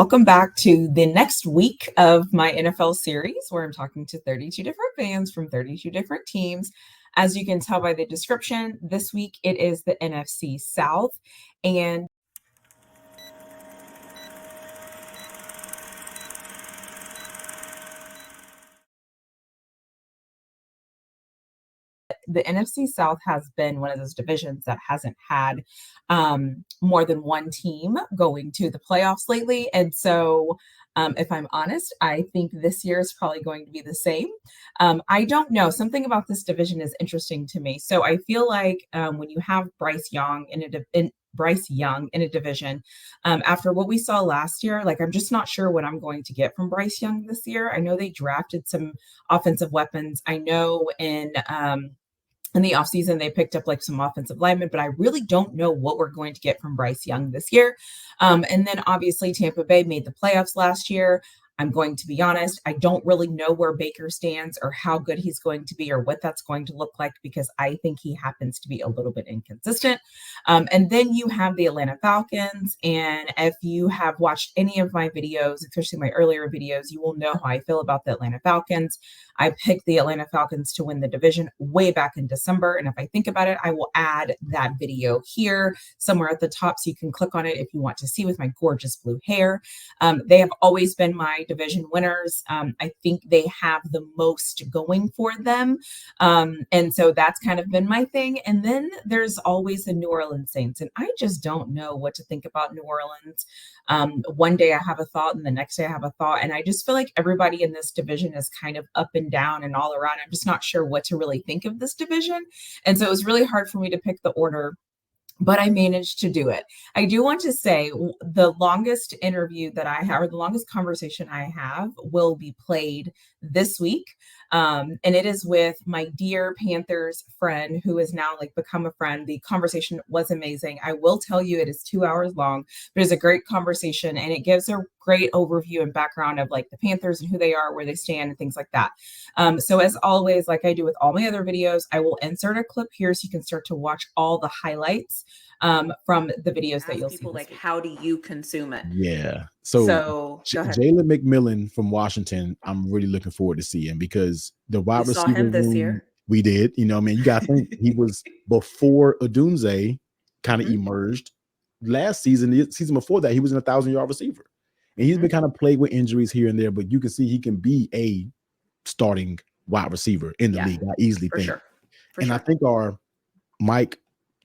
Welcome back to the next week of my NFL series where I'm talking to 32 different fans from 32 different teams. As you can tell by the description, this week it is the NFC South. And the NFC South has been one of those divisions that hasn't had more than one team going to the playoffs lately. And so, if I'm honest, I think this year is probably going to be the same. I don't know. Something about this division is interesting to me. So I feel like when you have Bryce Young in a division. After what we saw last year, like I'm just not sure what I'm going to get from Bryce Young this year. I know they drafted some offensive weapons. I know in the offseason, they picked up like some offensive linemen, but I really don't know what we're going to get from Bryce Young this year. And then obviously, Tampa Bay made the playoffs last year. I'm going to be honest, I don't really know where Baker stands or how good he's going to be or what that's going to look like because I think he happens to be a little bit inconsistent. And then you have the Atlanta Falcons. And if you have watched any of my videos, especially my earlier videos, you will know how I feel about the Atlanta Falcons. I picked the Atlanta Falcons to win the division way back in December. And if I think about it, I will add that video here somewhere at the top so you can click on it if you want to see with my gorgeous blue hair. They have always been my division winners. I think they have the most going for them. And so that's kind of been my thing. And then there's always the New Orleans Saints. And I just don't know what to think about New Orleans. One day I have a thought and the next day I have a thought. And I just feel like everybody in this division is kind of up and down and all around. I'm just not sure what to really think of this division. And so it was really hard for me to pick the order, but I managed to do it. I do want to say the longest interview that I have, or the longest conversation I have, will be played this week. And it is with my dear Panthers friend who has now like become a friend. The conversation was amazing. I will tell you it is 2 hours long, but it's a great conversation and it gives a great overview and background of like the Panthers and who they are, where they stand and things like that. So as always, like I do with all my other videos, I will insert a clip here so you can start to watch all the highlights from the videos that you'll see. Like, how do you consume it? Yeah. So Jalen McMillan from Washington, I'm really looking forward to seeing because the wide receiver saw him this year. We did. You know, I mean, you got to think he was before Odunze kind of emerged last season. The season before that, he was an 1,000-yard receiver, and he's been kind of plagued with injuries here and there. But you can see he can be a starting wide receiver in the league. I easily think. Sure. I think our Mike,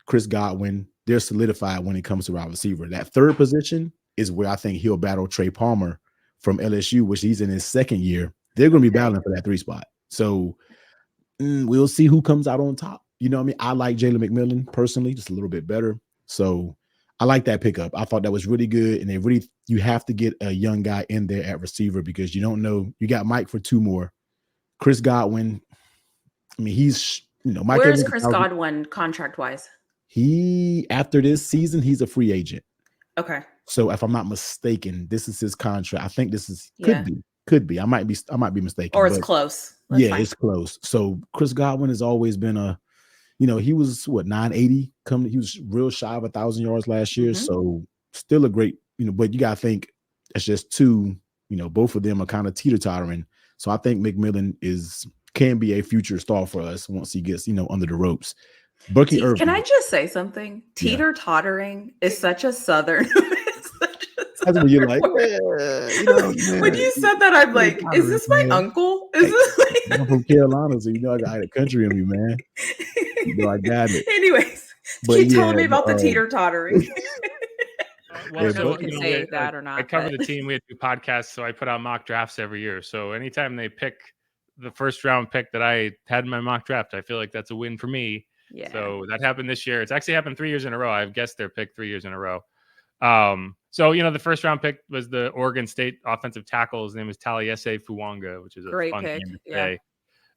Chris Godwin, they're solidified when it comes to wide receiver. That third position is where I think he'll battle Trey Palmer from LSU, which he's in his second year. They're going to be battling for that 3 spot. So we'll see who comes out on top. You know what I mean? I like Jalen McMillan personally, just a little bit better. So I like that pickup. I thought that was really good. And you have to get a young guy in there at receiver because you don't know. You got Mike for 2 more. Chris Godwin, I mean, he's, Mike. Where is Chris Godwin contract wise? After this season, he's a free agent. Okay. So if I'm not mistaken, this is his contract. I think this is could be. I might be mistaken. Or it's close. That's fine. It's close. So Chris Godwin has always been he was 980 coming. He was real shy of 1,000 yards last year. So still a great, but you gotta think it's just 2, both of them are kind of teeter-tottering. So I think McMillan can be a future star for us once he gets, under the ropes. Bucky Irving. Can I just say something? Teeter-tottering is such a Southern. That's what you're like. When you said that, I'm like, is this my uncle? Is this like... I'm from Carolina, so I got a country in me, man. I got it. Anyways, keep telling me about the teeter-tottering. Well, so you can say that or not. I cover the team. We had 2 podcasts, so I put out mock drafts every year. So anytime they pick the first round pick that I had in my mock draft, I feel like that's a win for me. Yeah. So that happened this year. It's actually happened 3 years in a row. I've guessed their pick 3 years in a row. So the first round pick was the Oregon State offensive tackle. His name is Taliese Fuanga, which is a great fun pick. name to say.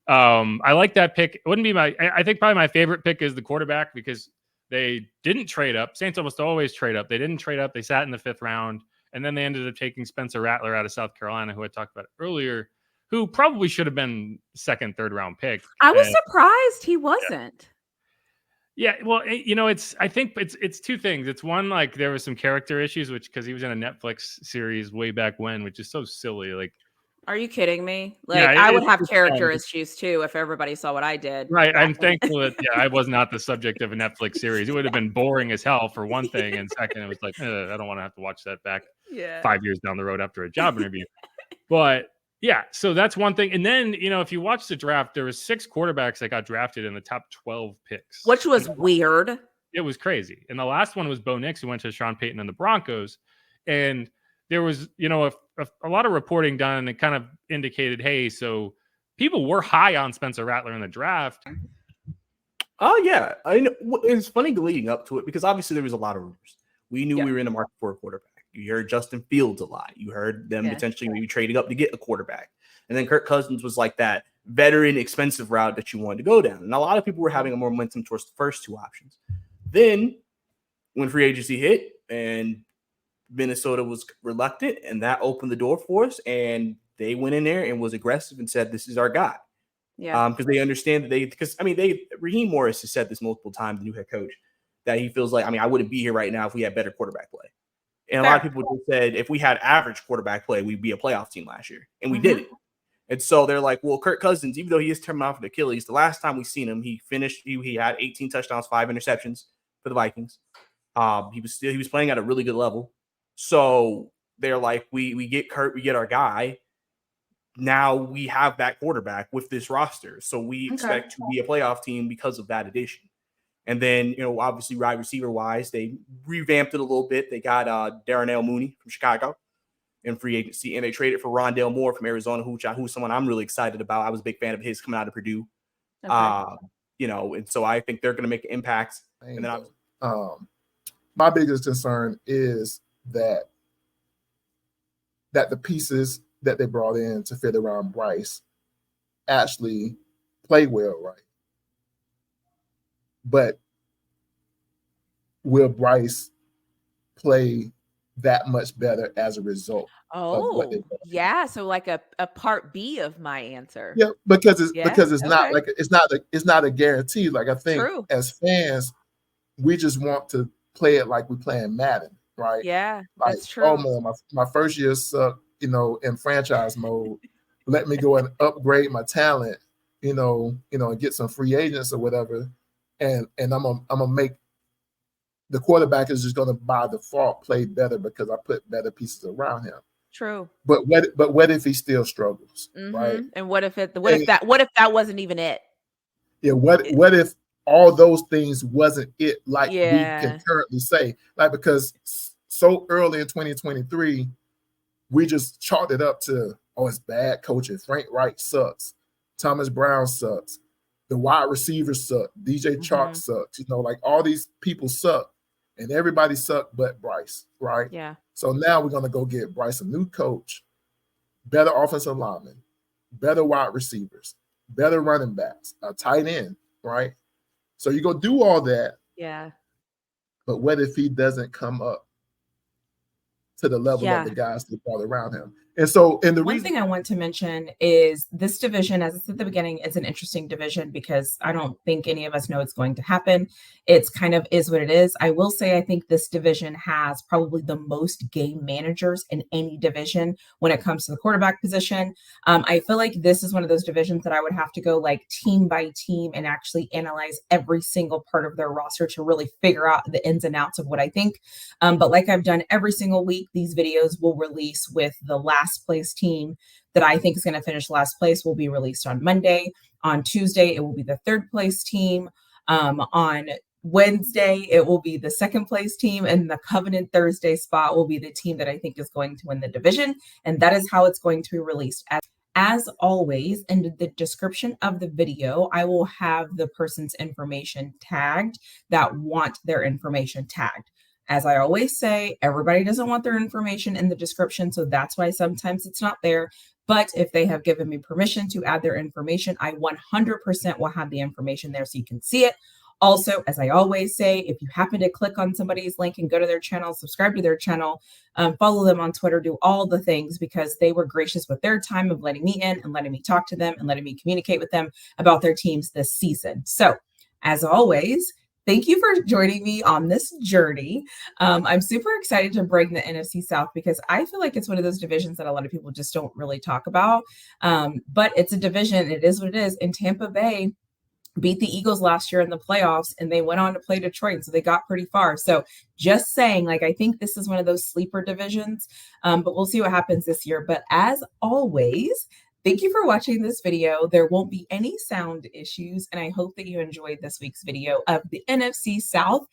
I like that pick. It wouldn't be I think probably my favorite pick is the quarterback because they didn't trade up. Saints almost always trade up. They didn't trade up. They sat in the 5th round, and then they ended up taking Spencer Rattler out of South Carolina, who I talked about earlier, who probably should have been 2nd, 3rd round pick. I was surprised he wasn't. Yeah, well, I think it's two things. It's one, like there was some character issues, which because he was in a Netflix series way back when, which is so silly. Like, are you kidding me? Like, yeah, I would have character issues too if everybody saw what I did. Right. I'm thankful that I was not the subject of a Netflix series. It would have been boring as hell for one thing, and second, it was like I don't want to have to watch that back 5 years down the road after a job interview. But yeah, so that's one thing. And then, if you watch the draft, there was 6 quarterbacks that got drafted in the top 12 picks. Which was weird. It was crazy. And the last one was Bo Nix, who went to Sean Payton and the Broncos. And there was, a lot of reporting done, and it kind of indicated, hey, so people were high on Spencer Rattler in the draft. Oh, yeah. I know. It's funny leading up to it because obviously there was a lot of rumors. We knew we were in the market for a quarterback. You heard Justin Fields a lot. You heard them potentially maybe trading up to get a quarterback. And then Kirk Cousins was like that veteran, expensive route that you wanted to go down. And a lot of people were having a more momentum towards the first 2 options. Then when free agency hit and Minnesota was reluctant, and that opened the door for us, and they went in there and was aggressive and said, this is our guy. Yeah. Because they understand that Raheem Morris has said this multiple times, the new head coach, that he feels like, I wouldn't be here right now if we had better quarterback play. And a lot of people just said if we had average quarterback play, we'd be a playoff team last year. And we did it. And so they're like, well, Kirk Cousins, even though he is coming off of Achilles, the last time we seen him, he had 18 touchdowns, 5 interceptions for the Vikings. He was playing at a really good level. So they're like, we get Kurt, we get our guy. Now we have that quarterback with this roster. So we expect to be a playoff team because of that addition. And then, obviously wide receiver wise, they revamped it a little bit. They got Darnell Mooney from Chicago in free agency, and they traded for Rondale Moore from Arizona, who's someone I'm really excited about. I was a big fan of his coming out of Purdue. And so I think they're going to make an impact. And then my biggest concern is that the pieces that they brought in to fit around Bryce actually play well, right? But will Bryce play that much better as a result? Oh, yeah. So like a part B of my answer. Yeah, because it's not like it's not a guarantee. Like I think as fans, we just want to play it like we playing Madden, right? Yeah, like, that's true. Oh man, my first year sucked, in franchise mode. Let me go and upgrade my talent, and get some free agents or whatever. And I'm gonna make the quarterback is just gonna by default play better because I put better pieces around him. True. But what if he still struggles, right? And what if that wasn't even it? Yeah. What if all those things wasn't it? Like we can currently say, like because so early in 2023, we just chalked it up to it's bad coaching. Frank Wright sucks. Thomas Brown sucks. The wide receivers suck. DJ Chark sucks. Like all these people suck, and everybody sucked but Bryce, right? Yeah. So now we're gonna go get Bryce a new coach, better offensive linemen, better wide receivers, better running backs, a tight end, right? So you go do all that. Yeah. But what if he doesn't come up to the level of the guys that brought around him? And so, one thing I want to mention is this division, as I said at the beginning, it's an interesting division because I don't think any of us know it's going to happen. It's kind of is what it is. I will say I think this division has probably the most game managers in any division when it comes to the quarterback position. I feel like this is one of those divisions that I would have to go like team by team and actually analyze every single part of their roster to really figure out the ins and outs of what I think. But like I've done every single week, these videos will release with the last place team that I think is going to finish last place will be released on Monday. On Tuesday, it will be the third place team. On Wednesday, it will be the second place team, and the Covenant Thursday spot will be the team that I think is going to win the division. And that is how it's going to be released. As always, in the description of the video, I will have the person's information tagged that want their information tagged. As I always say, everybody doesn't want their information in the description, so that's why sometimes it's not there. But if they have given me permission to add their information, I 100% will have the information there so you can see it. Also, as I always say, if you happen to click on somebody's link and go to their channel, subscribe to their channel, follow them on Twitter, do all the things because they were gracious with their time of letting me in and letting me talk to them and letting me communicate with them about their teams this season. So, as always, thank you for joining me on this journey. I'm super excited to bring the NFC South because I feel like it's one of those divisions that a lot of people just don't really talk about. But it's a division. It is what it is. And Tampa Bay beat the Eagles last year in the playoffs, and they went on to play Detroit, so they got pretty far. So just saying, like, I think this is one of those sleeper divisions, but we'll see what happens this year. But as always, thank you for watching this video. There won't be any sound issues, and I hope that you enjoyed this week's video of the NFC South.